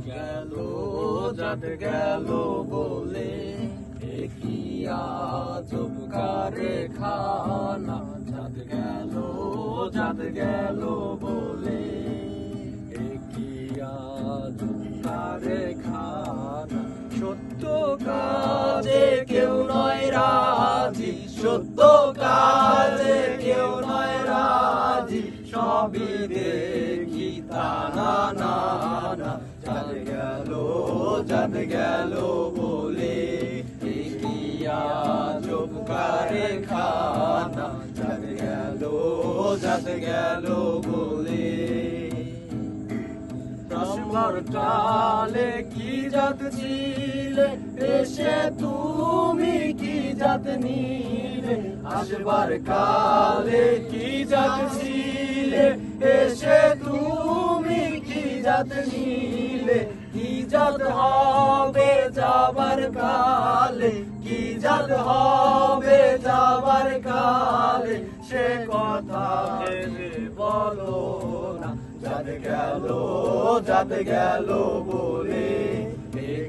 গেল যাত গেল বলে কি আজব কারখানা যাত গেল বলে কি আজব কারখানা সত্য কাজে কেউ নয় রাজি সত্য কাজে কেউ নয় রাজি সবই দেখি তানা না না যাত গেল বলে কি আজব কারখানা যাত গেল বলে ব্রহ্মর কালে কি জাত ছিলে এসে তুমি কি জাত নিলে আসবার কালে কি জাত ছিলে এসে তুমি কি জাত নিলে কি জাত হবে যাবার কালে কি জাত হবে যাবার কালে সে কথা ভেবে বলো না যাত গেল বলে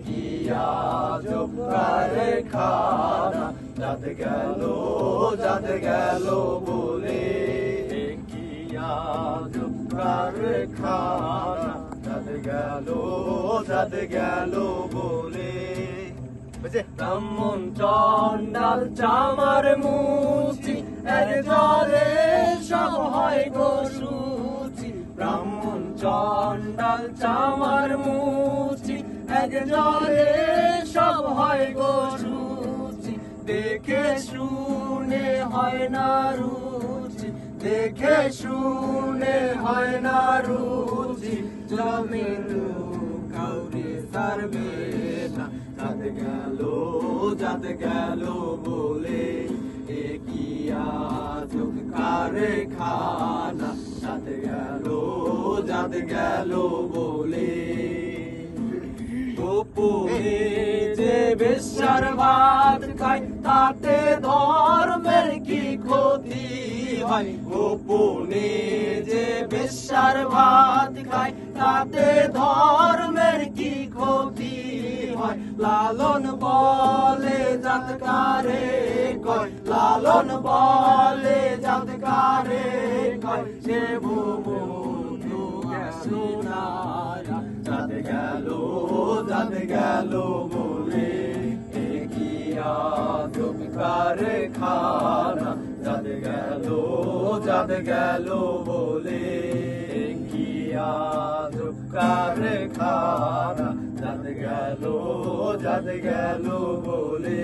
কি আজব কারখানা যাত গেল বলে কি আজব কারখানা যাত গেল বলে ব্রাহ্মণ চন্ডাল চামার মুচি এক জলে সব হয় গো সুচি ব্রাহ্মণ চন্ডাল চামার মুচি এক জলে সব হয় গো সুচি দেখে শুনে হয় না রুচি দেখে শুনে হয় না রুচি জমিন কাউরে সারবে না যাত গেল বলে কি আজব কারখানা যাত গেল বলে গোপনে যে বেশ্যার ভাত খায় তাতে ধর্মের কি ক্ষতি হয় গোপনে যে বেশ্যার ভাত খায় তাতে ধর্মের কি ক্ষতি হয় লালন বলে জাত কারে কয় লালন বলে জাত কারে কয় সে বন্ধু সোনারা যাত গেল বলে কি আজব কারখানা যাত গেল বলে কি আজব কারখানা যাত গেল বলে